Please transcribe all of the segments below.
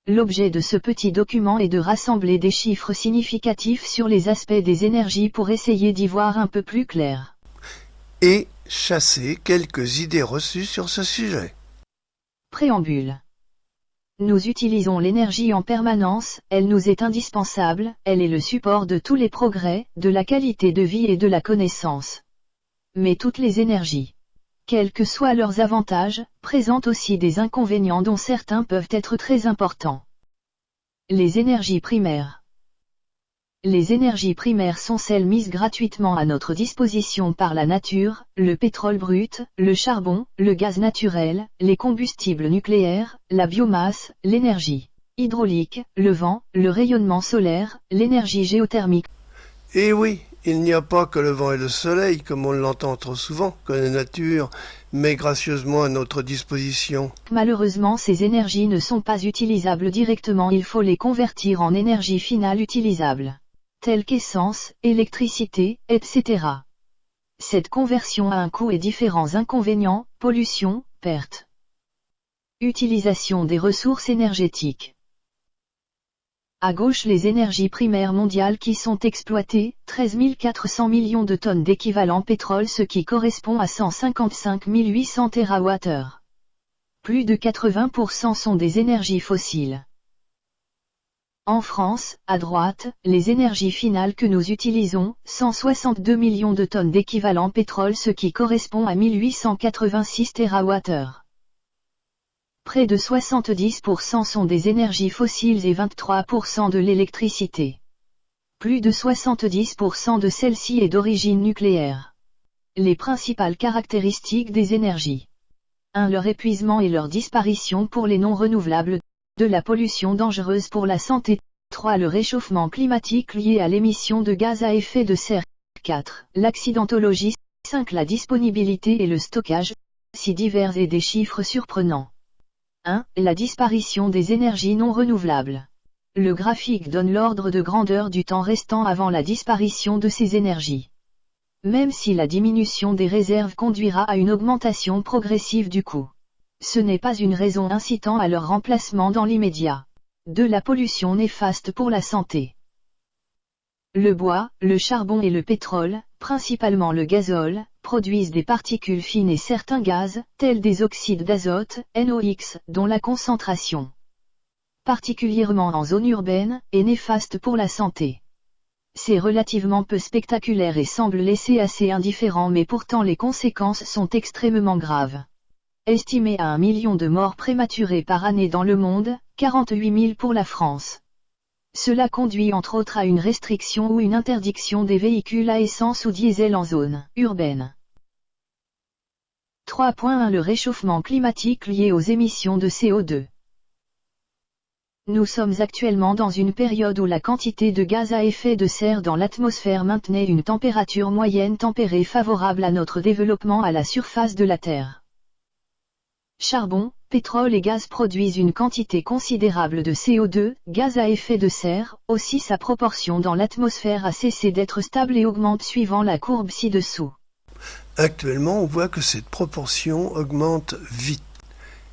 L'objet de ce petit document est de rassembler des chiffres significatifs sur les aspects des énergies pour essayer d'y voir un peu plus clair. Et chasser quelques idées reçues sur ce sujet. Préambule. Nous utilisons l'énergie en permanence, elle nous est indispensable, elle est le support de tous les progrès, de la qualité de vie et de la connaissance. Mais toutes les énergies, quels que soient leurs avantages, présentent aussi des inconvénients dont certains peuvent être très importants. Les énergies primaires. Les énergies primaires sont celles mises gratuitement à notre disposition par la nature, le pétrole brut, le charbon, le gaz naturel, les combustibles nucléaires, la biomasse, l'énergie hydraulique, le vent, le rayonnement solaire, l'énergie géothermique. Et oui, il n'y a pas que le vent et le soleil, comme on l'entend trop souvent, que la nature met gracieusement à notre disposition. Malheureusement, ces énergies ne sont pas utilisables directement, il faut les convertir en énergie finale utilisable, telles qu'essence, électricité, etc. Cette conversion a un coût et différents inconvénients, pollution, perte. Utilisation des ressources énergétiques. À gauche, les énergies primaires mondiales qui sont exploitées, 13 400 millions de tonnes d'équivalent pétrole, ce qui correspond à 155 800 TWh. Plus de 80% sont des énergies fossiles. En France, à droite, les énergies finales que nous utilisons, 162 millions de tonnes d'équivalent pétrole, ce qui correspond à 1886 TWh. Près de 70% sont des énergies fossiles et 23% de l'électricité. Plus de 70% de celle-ci est d'origine nucléaire. Les principales caractéristiques des énergies. 1. Leur épuisement et leur disparition pour les non renouvelables. 2. La pollution dangereuse pour la santé. 3. Le réchauffement climatique lié à l'émission de gaz à effet de serre. 4. L'accidentologie. 5. La disponibilité et le stockage. Si divers et des chiffres surprenants. 1. La disparition des énergies non renouvelables. Le graphique donne l'ordre de grandeur du temps restant avant la disparition de ces énergies. Même si la diminution des réserves conduira à une augmentation progressive du coût, ce n'est pas une raison incitant à leur remplacement dans l'immédiat. 2. La pollution néfaste pour la santé. Le bois, le charbon et le pétrole, principalement le gazole, produisent des particules fines et certains gaz, tels des oxydes d'azote, NOx, dont la concentration, particulièrement en zone urbaine, est néfaste pour la santé. C'est relativement peu spectaculaire et semble laisser assez indifférent, mais pourtant les conséquences sont extrêmement graves. Estimé à 1 million de morts prématurées par année dans le monde, 48 000 pour la France. Cela conduit entre autres à une restriction ou une interdiction des véhicules à essence ou diesel en zone urbaine. 3.1 Le réchauffement climatique lié aux émissions de CO2. Nous sommes actuellement dans une période où la quantité de gaz à effet de serre dans l'atmosphère maintenait une température moyenne tempérée favorable à notre développement à la surface de la Terre. Charbon, pétrole et gaz produisent une quantité considérable de CO2, gaz à effet de serre, aussi sa proportion dans l'atmosphère a cessé d'être stable et augmente suivant la courbe ci-dessous. Actuellement, on voit que cette proportion augmente vite.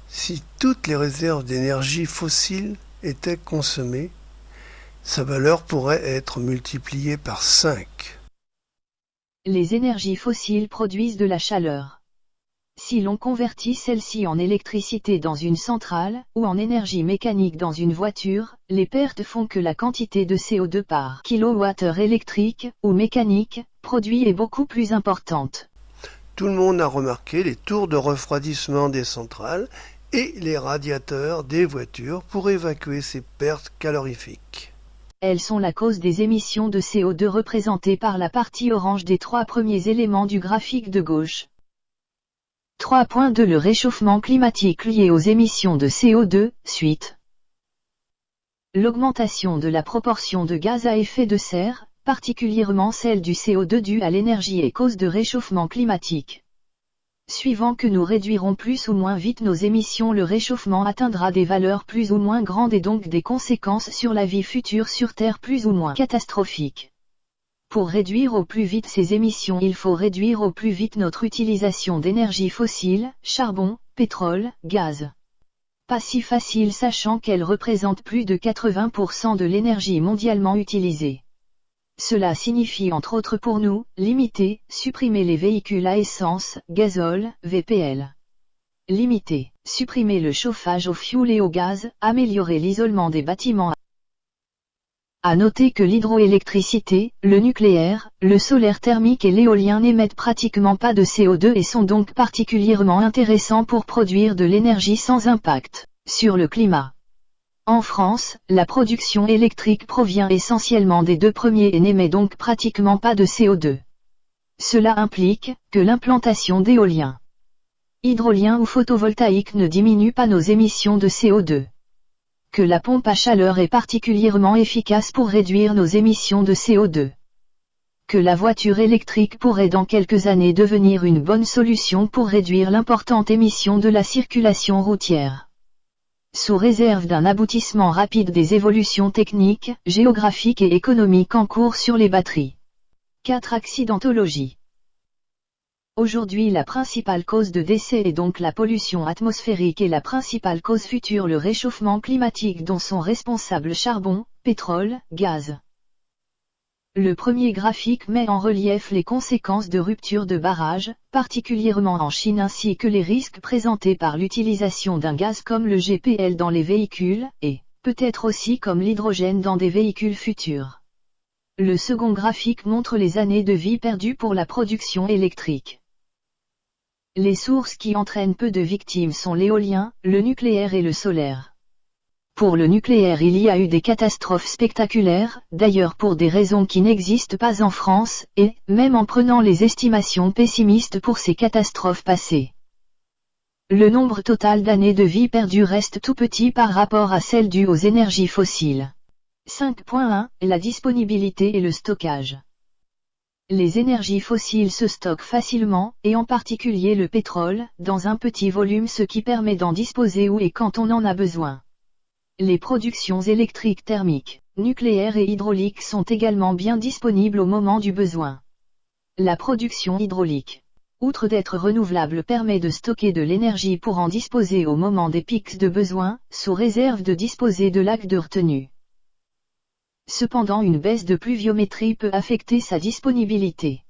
Si toutes les réserves d'énergie fossile étaient consommées, sa valeur pourrait être multipliée par 5. Les énergies fossiles produisent de la chaleur. Si l'on convertit celle-ci en électricité dans une centrale, ou en énergie mécanique dans une voiture, les pertes font que la quantité de CO2 par kilowattheure électrique, ou mécanique, produit est beaucoup plus importante. Tout le monde a remarqué les tours de refroidissement des centrales et les radiateurs des voitures pour évacuer ces pertes calorifiques. Elles sont la cause des émissions de CO2 représentées par la partie orange des 3 premiers éléments du graphique de gauche. 3.2 Le réchauffement climatique lié aux émissions de CO2, suite. L'augmentation de la proportion de gaz à effet de serre, particulièrement celle du CO2 due à l'énergie est cause de réchauffement climatique. Suivant que nous réduirons plus ou moins vite nos émissions, le réchauffement atteindra des valeurs plus ou moins grandes et donc des conséquences sur la vie future sur Terre plus ou moins catastrophiques. Pour réduire au plus vite ces émissions, il faut réduire au plus vite notre utilisation d'énergie fossile, charbon, pétrole, gaz. pas si facile sachant qu'elle représente plus de 80% de l'énergie mondialement utilisée. Cela signifie entre autres pour nous, limiter, supprimer les véhicules à essence, gazole, VPL. Limiter, supprimer le chauffage au fioul et au gaz, améliorer l'isolement des bâtiments. À noter que l'hydroélectricité, le nucléaire, le solaire thermique et l'éolien n'émettent pratiquement pas de CO2 et sont donc particulièrement intéressants pour produire de l'énergie sans impact sur le climat. En France, la production électrique provient essentiellement des deux premiers et n'émet donc pratiquement pas de CO2. Cela implique que l'implantation d'éoliens, hydroliens ou photovoltaïques ne diminue pas nos émissions de CO2. Que la pompe à chaleur est particulièrement efficace pour réduire nos émissions de CO2. Que la voiture électrique pourrait dans quelques années devenir une bonne solution pour réduire l'importante émission de la circulation routière. Sous réserve d'un aboutissement rapide des évolutions techniques, géographiques et économiques en cours sur les batteries. 4. Accidentologie. Aujourd'hui la principale cause de décès est donc la pollution atmosphérique et la principale cause future le réchauffement climatique dont sont responsables charbon, pétrole, gaz. Le premier graphique met en relief les conséquences de rupture de barrages, particulièrement en Chine ainsi que les risques présentés par l'utilisation d'un gaz comme le GPL dans les véhicules, et, peut-être aussi comme l'hydrogène dans des véhicules futurs. Le second graphique montre les années de vie perdues pour la production électrique. Les sources qui entraînent peu de victimes sont l'éolien, le nucléaire et le solaire. Pour le nucléaire il y a eu des catastrophes spectaculaires, d'ailleurs pour des raisons qui n'existent pas en France, et, même en prenant les estimations pessimistes pour ces catastrophes passées, le nombre total d'années de vie perdues reste tout petit par rapport à celles dues aux énergies fossiles. 5.1 La disponibilité et le stockage. Les énergies fossiles se stockent facilement, et en particulier le pétrole, dans un petit volume ce qui permet d'en disposer où et quand on en a besoin. Les productions électriques thermiques, nucléaires et hydrauliques sont également bien disponibles au moment du besoin. La production hydraulique, outre d'être renouvelable, permet de stocker de l'énergie pour en disposer au moment des pics de besoin, sous réserve de disposer de lacs de retenue. Cependant une baisse de pluviométrie peut affecter sa disponibilité.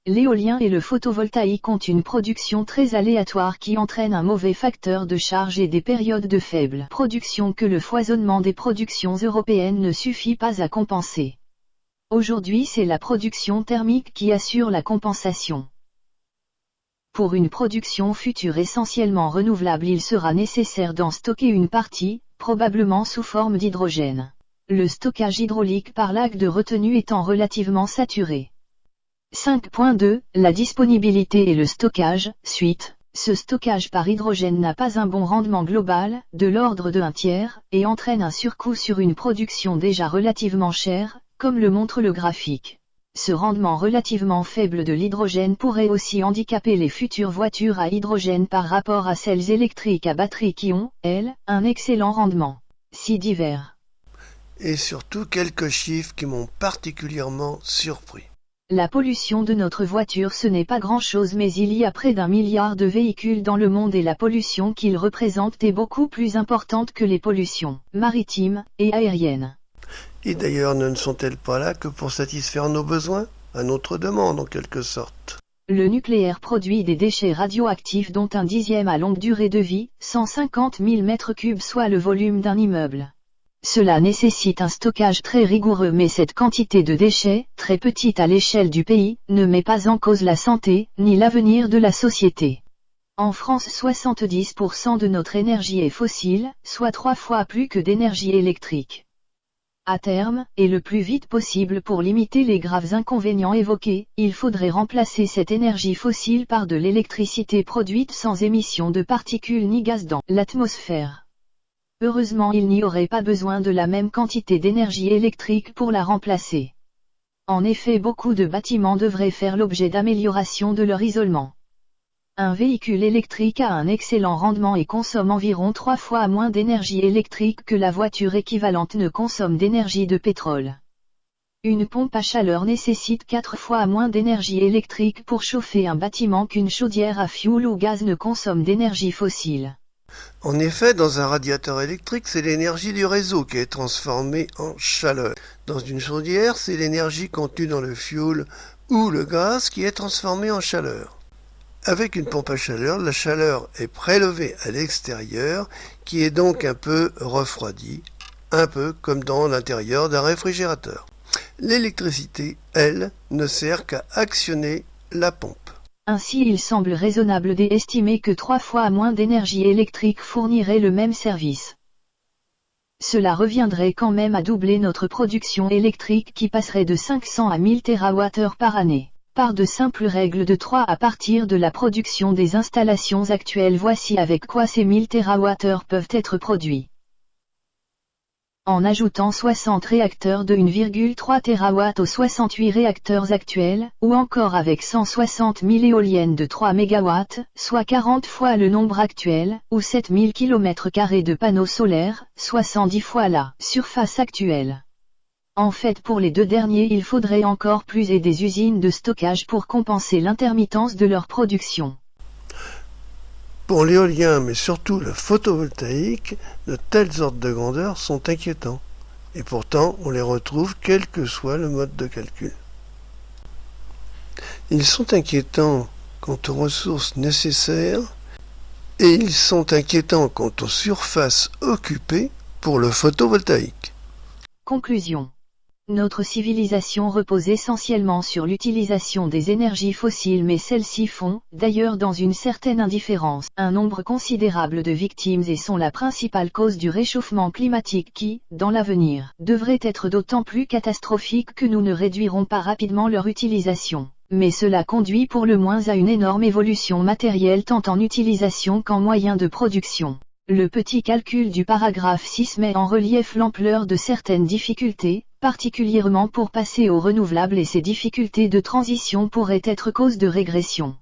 L'éolien et le photovoltaïque ont une production très aléatoire qui entraîne un mauvais facteur de charge et des périodes de faible production que le foisonnement des productions européennes ne suffit pas à compenser. Aujourd'hui c'est la production thermique qui assure la compensation. Pour une production future essentiellement renouvelable il sera nécessaire d'en stocker une partie, probablement sous forme d'hydrogène. Le stockage hydraulique par lac de retenue étant relativement saturé. 5.2 La disponibilité et le stockage, suite. Ce stockage par hydrogène n'a pas un bon rendement global, de l'ordre de 1/3, et entraîne un surcoût sur une production déjà relativement chère, comme le montre le graphique. Ce rendement relativement faible de l'hydrogène pourrait aussi handicaper les futures voitures à hydrogène par rapport à celles électriques à batterie qui ont, elles, un excellent rendement. Si divers. Et surtout quelques chiffres qui m'ont particulièrement surpris. La pollution de notre voiture ce n'est pas grand-chose mais il y a près d'1 milliard de véhicules dans le monde et la pollution qu'ils représentent est beaucoup plus importante que les pollutions maritimes et aériennes. Et d'ailleurs ne sont-elles pas là que pour satisfaire nos besoins, à notre demande en quelque sorte? Le nucléaire produit des déchets radioactifs dont 1/10 à longue durée de vie, 150 000 m3 soit le volume d'un immeuble. Cela nécessite un stockage très rigoureux mais cette quantité de déchets, très petite à l'échelle du pays, ne met pas en cause la santé, ni l'avenir de la société. En France 70% de notre énergie est fossile, soit 3 fois plus que d'énergie électrique. À terme, et le plus vite possible pour limiter les graves inconvénients évoqués, il faudrait remplacer cette énergie fossile par de l'électricité produite sans émission de particules ni gaz dans l'atmosphère. Heureusement il n'y aurait pas besoin de la même quantité d'énergie électrique pour la remplacer. En effet beaucoup de bâtiments devraient faire l'objet d'améliorations de leur isolement. Un véhicule électrique a un excellent rendement et consomme environ 3 fois moins d'énergie électrique que la voiture équivalente ne consomme d'énergie de pétrole. Une pompe à chaleur nécessite 4 fois moins d'énergie électrique pour chauffer un bâtiment qu'une chaudière à fioul ou gaz ne consomme d'énergie fossile. En effet, dans un radiateur électrique, c'est l'énergie du réseau qui est transformée en chaleur. Dans une chaudière, c'est l'énergie contenue dans le fioul ou le gaz qui est transformée en chaleur. Avec une pompe à chaleur, la chaleur est prélevée à l'extérieur, qui est donc un peu refroidie, un peu comme dans l'intérieur d'un réfrigérateur. L'électricité, elle, ne sert qu'à actionner la pompe. Ainsi il semble raisonnable d'estimer que 3 fois moins d'énergie électrique fournirait le même service. Cela reviendrait quand même à doubler notre production électrique qui passerait de 500 à 1000 TWh par année. Par de simples règles de 3 à partir de la production des installations actuelles, voici avec quoi ces 1000 TWh peuvent être produits. En ajoutant 60 réacteurs de 1,3 TW aux 68 réacteurs actuels, ou encore avec 160 000 éoliennes de 3 MW, soit 40 fois le nombre actuel, ou 7000 km² de panneaux solaires, soit 110 fois la surface actuelle. En fait, pour les deux derniers, il faudrait encore plus et des usines de stockage pour compenser l'intermittence de leur production. Pour l'éolien, mais surtout le photovoltaïque, de tels ordres de grandeur sont inquiétants. Et pourtant, on les retrouve quel que soit le mode de calcul. Ils sont inquiétants quant aux ressources nécessaires et ils sont inquiétants quant aux surfaces occupées pour le photovoltaïque. Conclusion. Notre civilisation repose essentiellement sur l'utilisation des énergies fossiles, mais celles-ci font, d'ailleurs, dans une certaine indifférence, un nombre considérable de victimes et sont la principale cause du réchauffement climatique qui, dans l'avenir, devrait être d'autant plus catastrophique que nous ne réduirons pas rapidement leur utilisation. Mais cela conduit pour le moins à une énorme évolution matérielle tant en utilisation qu'en moyens de production. Le petit calcul du paragraphe 6 met en relief l'ampleur de certaines difficultés, particulièrement pour passer aux renouvelables, et ces difficultés de transition pourraient être cause de régression.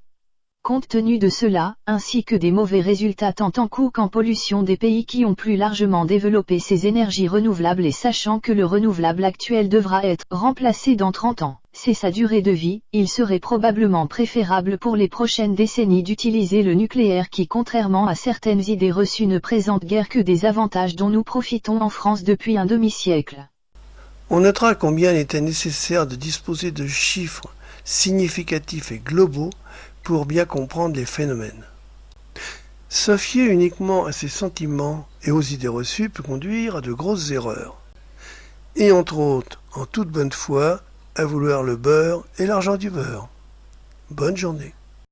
Compte tenu de cela, ainsi que des mauvais résultats tant en coût qu'en pollution des pays qui ont plus largement développé ces énergies renouvelables, et sachant que le renouvelable actuel devra être remplacé dans 30 ans, c'est sa durée de vie, il serait probablement préférable pour les prochaines décennies d'utiliser le nucléaire qui, contrairement à certaines idées reçues, ne présente guère que des avantages dont nous profitons en France depuis un demi-siècle. On notera combien il était nécessaire de disposer de chiffres significatifs et globaux pour bien comprendre les phénomènes. Se fier uniquement à ses sentiments et aux idées reçues peut conduire à de grosses erreurs. Et entre autres, en toute bonne foi, à vouloir le beurre et l'argent du beurre. Bonne journée.